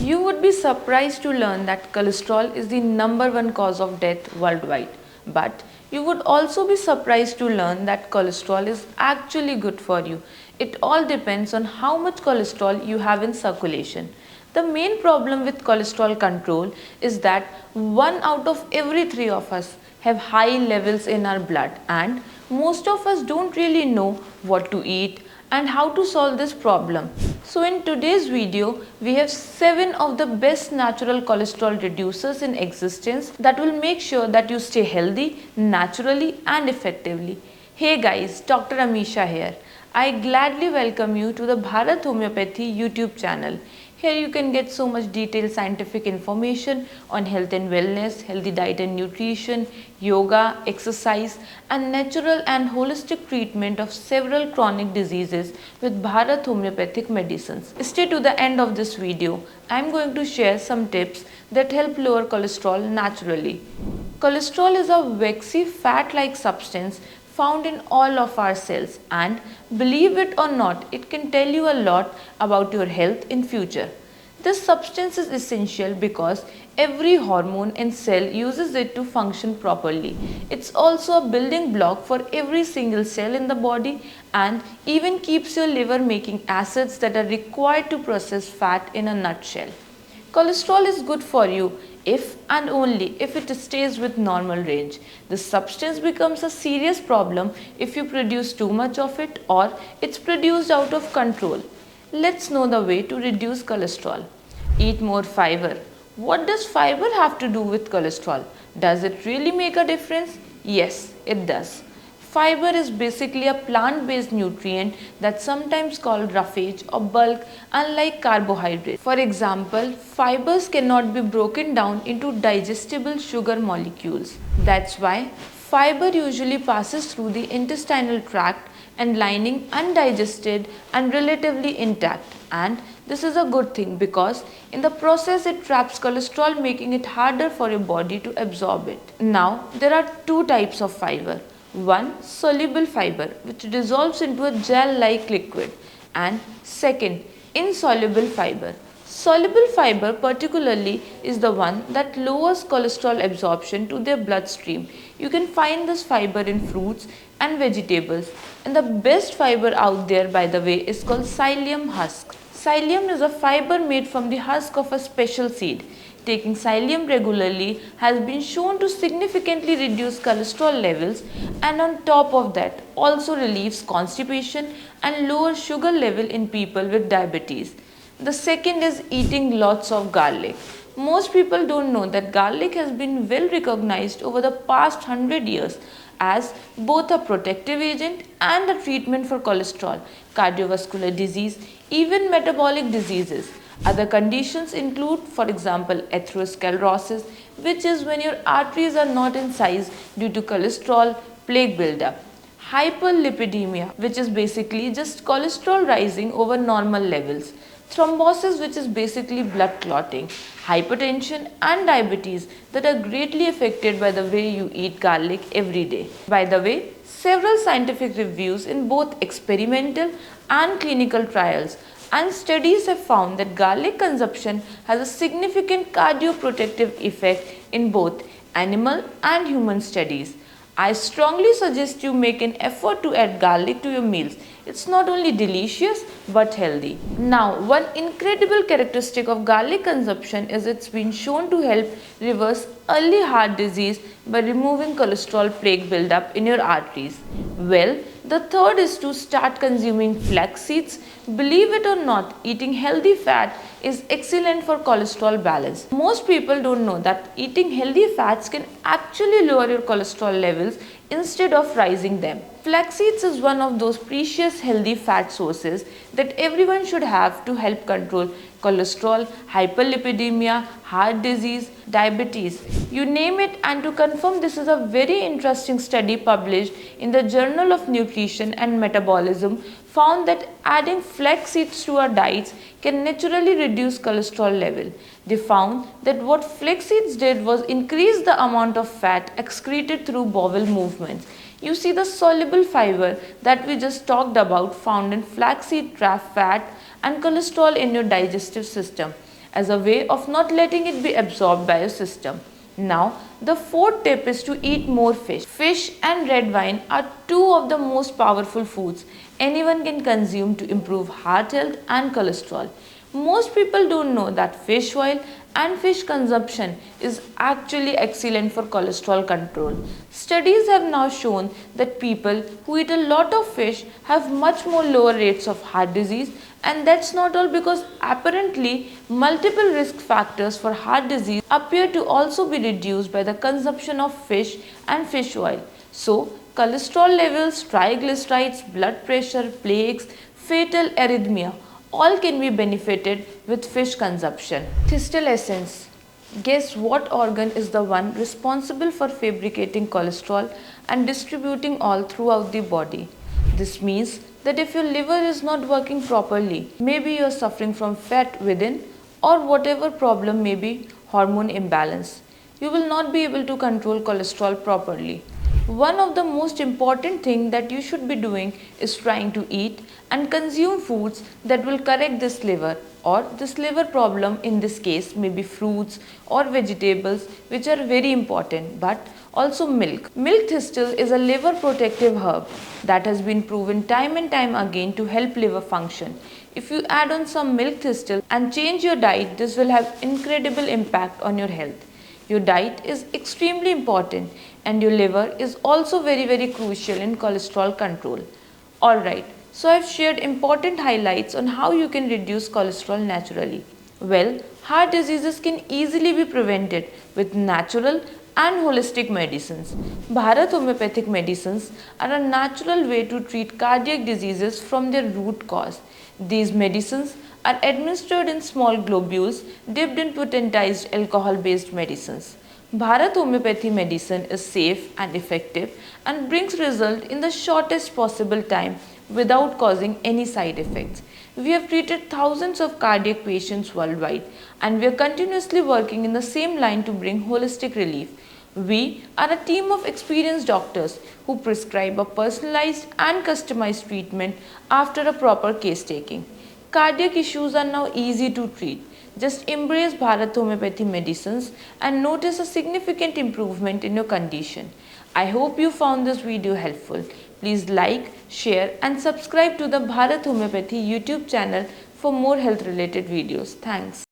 You would be surprised to learn that cholesterol is the number one cause of death worldwide. But you would also be surprised to learn that cholesterol is actually good for you. It all depends on how much cholesterol you have in circulation. The main problem with cholesterol control is that 1 out of every 3 of us have high levels in our blood, and most of us don't really know what to eat and how to solve this problem. So in today's video, we have 7 of the best natural cholesterol reducers in existence that will make sure that you stay healthy naturally and effectively. Hey guys, Dr. Amisha here. I gladly welcome you to the Bharat Homeopathy YouTube channel. Here you can get so much detailed scientific information on health and wellness, healthy diet and nutrition, yoga, exercise and natural and holistic treatment of several chronic diseases with Bharat homeopathic medicines. Stay to the end of this video. I am going to share some tips that help lower cholesterol naturally. Cholesterol is a waxy fat-like substance found in all of our cells, and believe it or not, it can tell you a lot about your health in future. This substance is essential because every hormone and cell uses it to function properly. It's also a building block for every single cell in the body and even keeps your liver making acids that are required to process fat in a nutshell. Cholesterol is good for you if and only if it stays with normal range. This substance becomes a serious problem if you produce too much of it or it's produced out of control. Let's know the way to reduce cholesterol. Eat more fiber. What does fiber have to do with cholesterol? Does it really make a difference? Yes, it does. Fiber is basically a plant-based nutrient that's sometimes called roughage or bulk, unlike carbohydrates. For example, fibers cannot be broken down into digestible sugar molecules. That's why fiber usually passes through the intestinal tract and lining undigested and relatively intact. And this is a good thing because in the process it traps cholesterol, making it harder for your body to absorb it. Now, there are 2 types of fiber. One, soluble fiber, which dissolves into a gel-like liquid, and second, insoluble fiber. Soluble fiber particularly is the one that lowers cholesterol absorption to their bloodstream. You can find this fiber in fruits and vegetables, and the best fiber out there, by the way, is called psyllium husk. Psyllium is a fiber made from the husk of a special seed. Taking psyllium regularly has been shown to significantly reduce cholesterol levels, and on top of that also relieves constipation and lower sugar level in people with diabetes. The second is eating lots of garlic. Most people don't know that garlic has been well recognized over the past 100 years as both a protective agent and a treatment for cholesterol, cardiovascular disease, even metabolic diseases. Other conditions include, for example, atherosclerosis, which is when your arteries are not in size due to cholesterol plaque buildup. Hyperlipidemia, which is basically just cholesterol rising over normal levels. Thrombosis, which is basically blood clotting. Hypertension and diabetes that are greatly affected by the way you eat garlic every day. By the way, several scientific reviews in both experimental and clinical trials and studies have found that garlic consumption has a significant cardioprotective effect in both animal and human studies. I strongly suggest you make an effort to add garlic to your meals. It's not only delicious but healthy. Now, one incredible characteristic of garlic consumption is it's been shown to help reverse early heart disease by removing cholesterol plaque buildup in your arteries. Well, the third is to start consuming flax seeds. Believe it or not, eating healthy fat is excellent for cholesterol balance. Most people don't know that eating healthy fats can actually lower your cholesterol levels instead of rising them. Flax seeds is one of those precious healthy fat sources that everyone should have to help control cholesterol, hyperlipidemia, heart disease, diabetes, you name it. And to confirm, this is a very interesting study published in the Journal of Nutrition and Metabolism found that adding flax seeds to our diets can naturally reduce cholesterol level. They found that what flax seeds did was increase the amount of fat excreted through bowel movements. You see, the soluble fiber that we just talked about found in flaxseed trap fat and cholesterol in your digestive system. as a way of not letting it be absorbed by your system. Now, the fourth tip is to eat more fish. Fish and red wine are two of the most powerful foods anyone can consume to improve heart health and cholesterol. Most people don't know that fish oil and fish consumption is actually excellent for cholesterol control. Studies have now shown that people who eat a lot of fish have much more lower rates of heart disease, and that's not all, because apparently multiple risk factors for heart disease appear to also be reduced by the consumption of fish and fish oil. So, cholesterol levels, triglycerides, blood pressure, plaques, fatal arrhythmia all can be benefited with fish consumption. Thistle essence. Guess what organ is the one responsible for fabricating cholesterol and distributing all throughout the body? This means that if your liver is not working properly, maybe you are suffering from fat within, or whatever problem may be, hormone imbalance, you will not be able to control cholesterol properly. One of the most important things that you should be doing is trying to eat and consume foods that will correct this liver, or this liver problem in this case may be fruits or vegetables, which are very important, but also milk. Milk thistle is a liver protective herb that has been proven time and time again to help liver function. If you add on some milk thistle and change your diet, this will have incredible impact on your health. Your diet is extremely important, and your liver is also very crucial in cholesterol control. Alright, so I've shared important highlights on how you can reduce cholesterol naturally. Well, heart diseases can easily be prevented with natural and holistic medicines. Bharat homeopathic medicines are a natural way to treat cardiac diseases from their root cause. These medicines are administered in small globules dipped in potentized alcohol-based medicines. Bharat homeopathy medicine is safe and effective and brings result in the shortest possible time without causing any side effects. We have treated thousands of cardiac patients worldwide, and we are continuously working in the same line to bring holistic relief. We are a team of experienced doctors who prescribe a personalized and customized treatment after a proper case taking. Cardiac issues are now easy to treat. Just embrace Bharat homeopathy medicines and notice a significant improvement in your condition. I hope you found this video helpful. Please like, share and subscribe to the Bharat Homeopathy YouTube channel for more health related videos. Thanks.